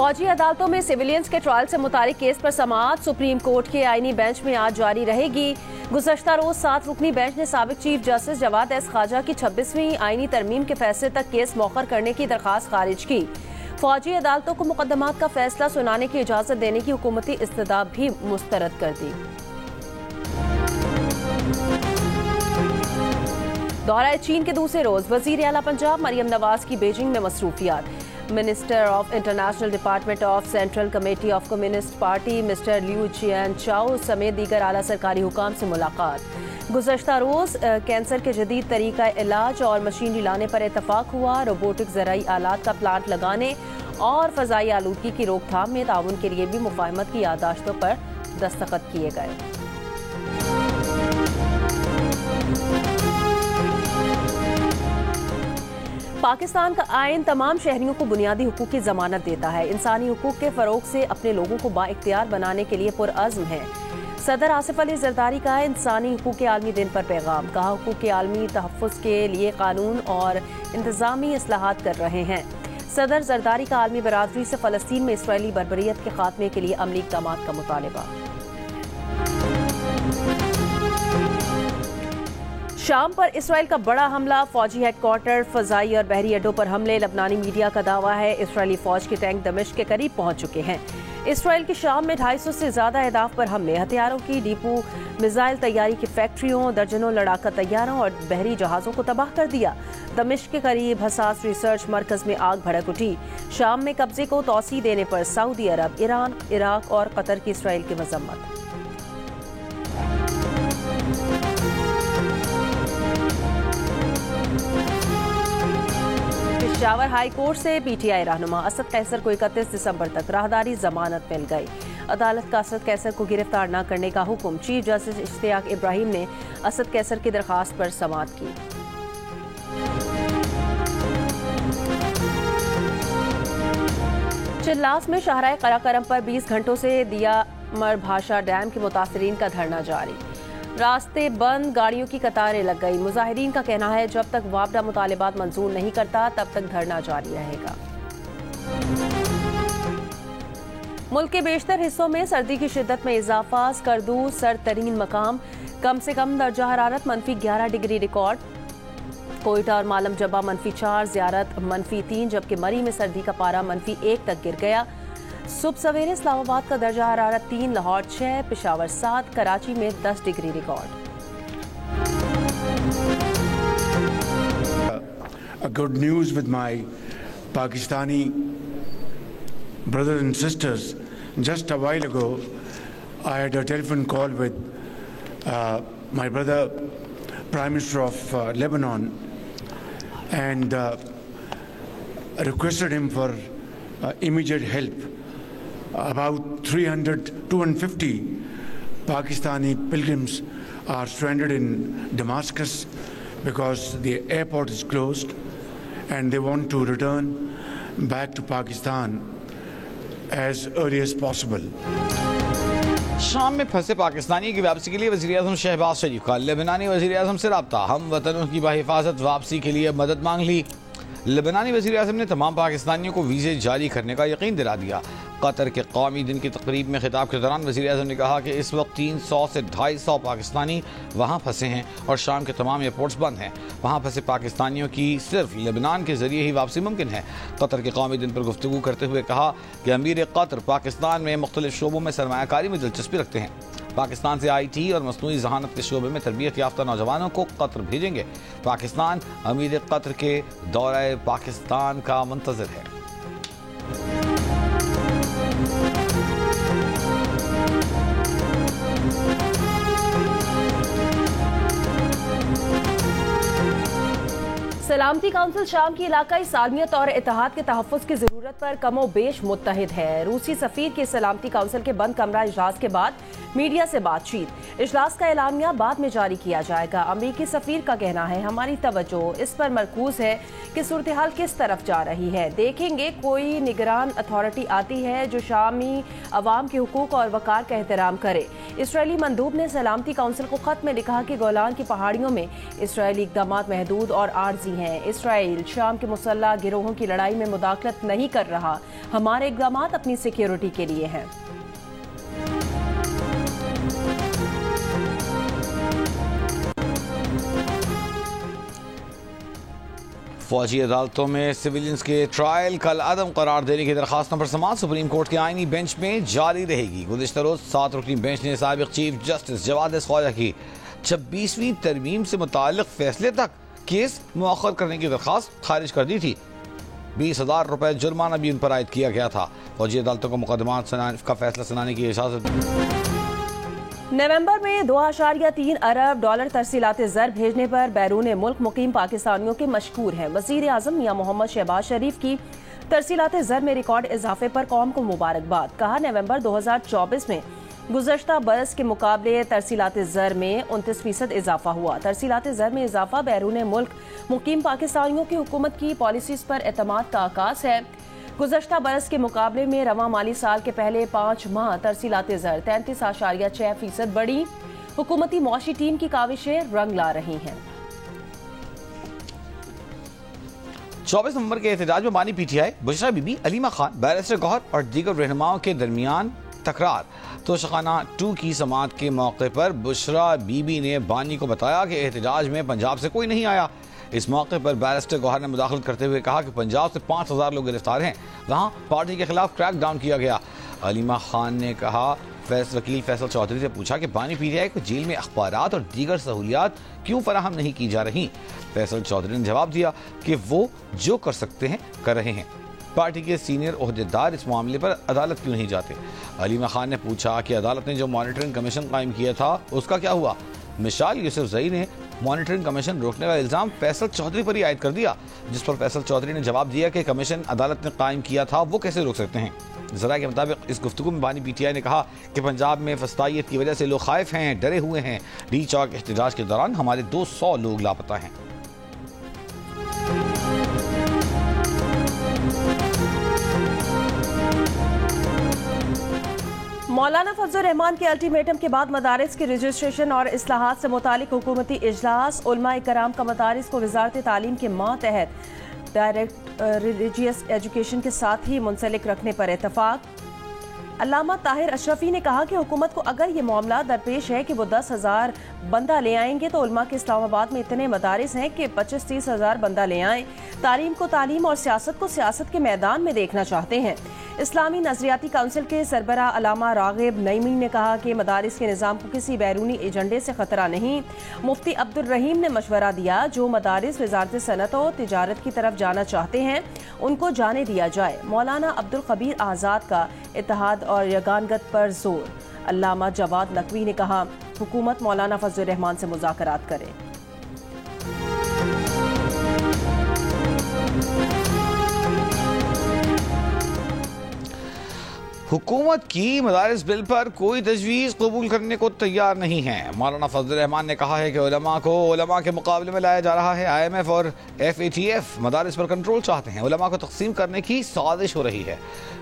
फौजी अदालतों में सिविलियंस के ट्रायल से मुतालिक केस पर समाअत सुप्रीम कोर्ट के आईनी बेंच में आज जारी रहेगी। गुज़श्ता रोज 7 रुकनी बेंच ने साबिक चीफ जस्टिस जवाद एस खाजा की 26वीं आईनी तरमीम के फैसले तक केस मौखर करने की दरख्वास्त खारिज की। फौजी अदालतों को मुकदमात का फैसला सुनाने की इजाजत देने की हुकूमती इस्तदा भी मुस्तरद कर दी। दौरा चीन के दूसरे रोज वजीर आला पंजाब मरियम नवाज की बीजिंग में मसरूफियात। Minister of international department of central committee of communist party mister Liu Jianchao समेत दीगर आला सरकारी हुकाम से मुलाकात। गुज़श्ता रोज कैंसर के जदीद तरीका इलाज और मशीनरी लाने पर इतफाक हुआ। रोबोटिक ज़राई आलात का प्लांट लगाने और फ़ज़ाई आलूदगी की रोकथाम में ताउन के लिए भी मुफाहमत की यादाश्तों पर दस्तखत किए गए। पाकिस्तान का आइन तमाम शहरियों को बुनियादी हुकूक की जमानत देता है। इंसानी हुकूक के फरोग से अपने लोगों को बाइख्तियार बनाने के लिए पुरअज़्म है। सदर आसिफ अली जरदारी का इंसानी हुकूक के आलमी दिन पर पैगाम। कहा, हुकूक के आलमी तहफ़्फ़ुज़ के लिए कानून और इंतज़ामी इस्लाहात कर रहे हैं। सदर जरदारी का आलमी बरादरी से फ़लस्तीन में इसराइली बर्बरियत के खात्मे के लिए अमली इक़दामात का मुतालबा। शाम पर इसराइल का बड़ा हमला, फौजी हेडक्वार्टर, फजाई और बहरी अड्डों पर हमले। लबनानी मीडिया का दावा है इसराइली फौज के टैंक दमिश्क के करीब पहुंच चुके हैं। इसराइल की शाम में 250 से ज्यादा अहदाफ पर हमले, हथियारों की डिपो, मिसाइल तैयारी की फैक्ट्रियों, दर्जनों लड़ाका तैयारों और बहरी जहाजों को तबाह कर दिया। दमिश्क के करीब हसास रिसर्च मरकज में आग भड़क उठी। शाम में कब्जे को तौसी देने पर सऊदी अरब, ईरान, इराक और कतर की इसराइल की मजम्मत। पेशावर हाई कोर्ट से पीटीआई रहनुमा असद कैसर को 31 दिसंबर तक राहदारी जमानत मिल गई। अदालत का असद कैसर को गिरफ्तार न करने का हुक्म। चीफ जस्टिस इश्तियाक इब्राहिम ने असद कैसर की दरखास्त पर समाअत की। चिल्लास में शाहराह कराकरम पर 20 घंटों से दिया मरभाषा डैम के मुतासरीन का धरना जारी। रास्ते बंद, गाड़ियों की कतारें लग गई। मुजाहिरीन का कहना है जब तक वापडा मुतालिबात मंजूर नहीं करता तब तक धरना जारी रहेगा। मुल्क के बेशतर हिस्सों में सर्दी की शिद्दत में इजाफा। स्कर्दू सर्द तरीन मकाम, कम से कम दर्जा हरारत -11 डिग्री रिकॉर्ड। कोयटा और मालम जबा -4, ज़ियारत -3, जबकि मरी में सर्दी का पारा -1 तक गिर गया। सुबह सवेरे इस्लामाबाद का दर्जा हरारत 3, लाहौर 6, पेशावर 7, कराची में 10 degree record. Good news with my Pakistani brothers and sisters. Just a while ago, I had a telephone call with my brother, Prime Minister of Lebanon, and requested him for immediate help. About 250 Pakistani pilgrims are stranded in Damascus because the airport is closed and they want to return back to Pakistan as early as possible. शाम में फंसे पाकिस्तानी की वापसी के लिए वज़ीर-ए-आज़म शहबाज शरीफ का लेबनानी वज़ीर-ए-आज़म से रब्ता। हम वतनों की बहिफाजत वापसी के लिए मदद मांग ली। लेबनानी वज़ीर-ए-आज़म ने तमाम पाकिस्तानियों को वीज़े जारी करने का यकीन दिला दिया। कतर के कौमी दिन की तकरीब में खिताब के दौरान वज़ीर-ए-आज़म ने कहा कि इस वक्त 300 से 250 पाकिस्तानी वहाँ फंसे हैं और शाम के तमाम एयरपोर्ट्स बंद हैं। वहाँ फंसे पाकिस्तानियों की सिर्फ लेबनान के जरिए ही वापसी मुमकिन है। कतर के कौमी दिन पर गुफ्तगू करते हुए कहा कि अमीर कतर पाकिस्तान में मुख्तलिफ शोबों में सरमायाकारी में दिलचस्पी रखते हैं। पाकिस्तान से IT और मसनूई ज़हानत के शोबे में तरबियत याफ्ता नौजवानों को कतर भेजेंगे। पाकिस्तान अमीर कतर के दौरे पाकिस्तान का मुंतज़िर है। सलामती काउंसिल शाम की इलाकाई सालमियत और इत्तेहाद के तहफ़्फ़ुज़ की ज़रूरत पर कमो बेश मुत्तहिद है। रूसी सफ़ीर के सलामती काउंसिल के बंद कमरा इजलास के बाद मीडिया से बातचीत। इजलास का एलामिया बाद में जारी किया जाएगा। अमेरिकी सफीर का कहना है, हमारी तवज्जो इस पर मरकूज है कि सूरत हाल किस तरफ जा रही है। देखेंगे कोई निगरान अथॉरिटी आती है जो शामी अवाम के हुकूक और वकार का एहतराम करे। इसराइली मंदूब ने सलामती काउंसिल को खत में लिखा कि गोलान की पहाड़ियों में इसराइली इकदाम महदूद और आर्जी हैं। इसराइल शाम के मुसल्लह गिरोहों की लड़ाई में मुदाखलत नहीं कर रहा। हमारे इकदाम अपनी सिक्योरिटी के लिए हैं। फौजी अदालतों में सिविलियंस के ट्रायल कल अदम करार देने की दरखास्तों पर समाअत सुप्रीम कोर्ट के आईनी बेंच में जारी रहेगी। गुज़िश्ता रोज 7 रुकनी बेंच ने साबिक चीफ जस्टिस जवाद ख्वाजा की 26वीं तरमीम से मुताल्लिक फैसले तक केस मुअख्खर करने की दरखास्त खारिज कर दी थी। 20,000 रुपए जुर्माना भी उन पर आयद किया गया था। फौजी अदालतों को मुकदमा का फैसला सुनाने की इजाजत। नवंबर में 2.3 अरब डॉलर तरसीलात ज़र भेजने पर बैरून मुल्क मुकीम पाकिस्तानियों के मशकूर हैं। वज़ीर आज़म मियां मोहम्मद शहबाज शरीफ की तरसीलात ज़र में रिकॉर्ड इजाफे पर कौम को मुबारकबाद। कहा, नवंबर 2024 में गुज़श्ता बरस के मुकाबले तरसीलात ज़र में 29% इजाफा हुआ। तरसीलात ज़र में इजाफा बैरून मुल्क मुकीम पाकिस्तानियों की हुकूमत की पॉलिसीज पर एतमाद का आकाश है। गुज़श्ता बरस के मुकाबले में रवां माली साल के पहले 5 माह तरसीलात ज़र 33.6% बढ़ी। हुकूमती मौशी टीम की काविशें रंग ला रही हैं। 24 नवंबर के एहतजाज में बानी पीटीआई, बुशरा बीबी, अलीमा खान, बैरिस्टर गौहर और दीगर रहनुमाओं के दरमियान तकरार। तोशाखाना 2 की समाअत के मौके पर बुशरा बीबी ने बानी को बताया कि एहतजाज में पंजाब से कोई नहीं आया। इस मौके पर बैरिस्टर गौहर ने मुदाखलत करते हुए कहा कि पंजाब से 5,000 लोग गिरफ्तार हैं, वहाँ पार्टी के खिलाफ क्रैक डाउन किया गया। अलीमा खान ने कहा, वकील फैसल चौधरी से पूछा कि बानी पीटीआई को जेल में अखबारात और दीगर सहूलियात क्यों फराहम नहीं की जा रही। फैसल चौधरी ने जवाब दिया कि वो जो कर सकते हैं कर रहे हैं। पार्टी के सीनियर ओहदेदार इस मामले पर अदालत क्यों नहीं जाते। अलीमा खान ने पूछा कि अदालत ने जो मॉनिटरिंग कमीशन कायम किया था उसका क्या हुआ। मिसाल यूसुफजई ने मॉनिटरिंग कमीशन रोकने का इल्जाम फैसल चौधरी पर ही आयद कर दिया, जिस पर फैसल चौधरी ने जवाब दिया कि कमीशन अदालत ने कायम किया था वो कैसे रोक सकते हैं। जरा के मुताबिक इस गुफ्तगू में बानी पीटीआई ने कहा कि पंजाब में फस्तायत की वजह से लोग खाइफ हैं, डरे हुए हैं। डी चौक एहतजाज के दौरान हमारे 200 लोग लापता हैं। मौलाना फजल रहमान के अल्टीमेटम के बाद मदारिस के रजिस्ट्रेशन और इस्लाहात से मुतालिक हुकूमती इजलास। उलमा कराम का मदारिस को वजारत तालीम के मातहत डायरेक्ट रिलीजियस एजुकेशन के साथ ही मुंसलिक रखने पर इतफाक। अल्लामा ताहिर अशरफी ने कहा कि हुकूमत को अगर ये मामला दरपेश है कि वो 10,000 बंदा ले आएंगे तो उलमा के इस्लामाबाद में इतने मदारिस हैं कि 25-30 हज़ार बंदा ले आएं। तालीम को तालीम और सियासत को सियासत के मैदान में देखना चाहते हैं। इस्लामी नजरियाती काउंसिल के सरबरा अलामा रागिब नईमी ने कहा कि मदारिस के निज़ाम को किसी बैरूनी एजेंडे से खतरा नहीं। मुफ्ती अब्दुल रहीम ने मशवरा दिया, जो मदारिस वजारत सनत और तिजारत की तरफ जाना चाहते हैं उनको जाने दिया जाए। मौलाना अब्दुल खबीर आज़ाद का इत्तेहाद और यगानगत पर जोर। अल्लामा जवाद नकवी ने कहा, हुकूमत मौलाना फजल रहमान से मुज़ाकरात करे। हुकूमत की मदारिस बिल पर कोई तजवीज़ कबूल करने को तैयार नहीं है। मौलाना फजल रहमान ने कहा है कि उलमा को उलमा के मुकाबले में लाया जा रहा है। IMF और FATF मदारिस पर कंट्रोल चाहते हैं, उलमा को तकसीम करने की साजिश हो रही है।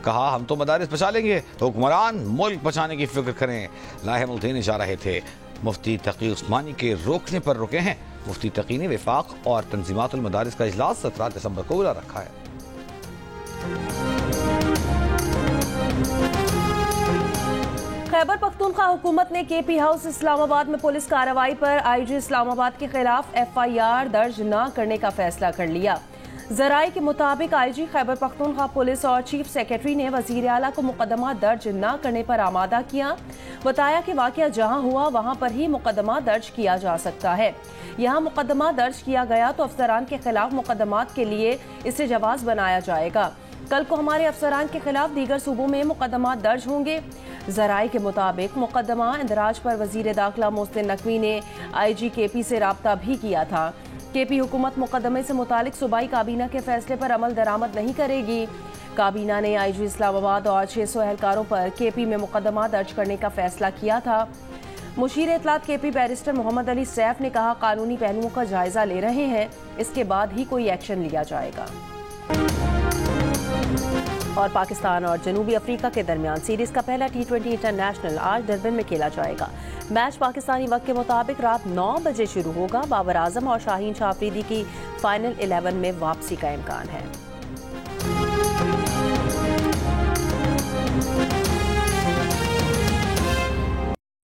कहा, हम तो मदारिस बचा लेंगे, हुक्मरान मुल्क बचाने की फिक्र करें। लाहे देने जा रहे थे। मुफ्ती तकी उस्मानी के रोकने पर रुके हैं। मुफ्ती तकी ने वफाक और तंजीमातुल मदारिस का इजलास 17 दिसंबर को बुला रखा है। खैबर पख्तूनख्वा हुकूमत ने KP हाउस इस्लामाबाद में पुलिस कार्रवाई पर IG इस्लामाबाद के खिलाफ FIR दर्ज न करने का फैसला कर लिया। जराये के मुताबिक IG खैबर पख्तूनख्वा पुलिस और चीफ सेक्रेटरी ने वजीर आला को मुकदमा दर्ज न करने पर आमादा किया। बताया कि वाकया जहां हुआ वहां पर ही मुकदमा दर्ज किया जा सकता है। यहाँ मुकदमा दर्ज किया गया तो अफसरान के खिलाफ मुकदमात के लिए इसे जवाज बनाया जाएगा। कल को हमारे अफसरान के खिलाफ दीगर सूबों में मुकदमा दर्ज होंगे। जराये के मुताबिक मुकदमा इंदराज पर वजीर दाखिला मोहसिन नकवी ने IG KP से राब्ता भी किया था। केपी हुकूमत मुकदमे से मुतालिक सूबाई काबीना के फैसले पर अमल दरामद नहीं करेगी। काबीना ने आईजी इस्लामाबाद और 600 एहलकारों पर केपी में मुकदमा दर्ज करने का फैसला किया था। मुशीर इत्तलात केपी बैरिस्टर मोहम्मद अली सैफ ने कहा, कानूनी पहलुओं का जायजा ले रहे हैं, इसके बाद ही कोई एक्शन लिया जाएगा। और पाकिस्तान और जनूबी अफ्रीका के दरमियान सीरीज का पहला T20 इंटरनेशनल आज डरबन में खेला जाएगा। मैच पाकिस्तानी वक्त के मुताबिक रात 9 बजे शुरू होगा। बाबर आजम और शाहीन शाह अफरीदी की फाइनल 11 में वापसी का इम्कान है।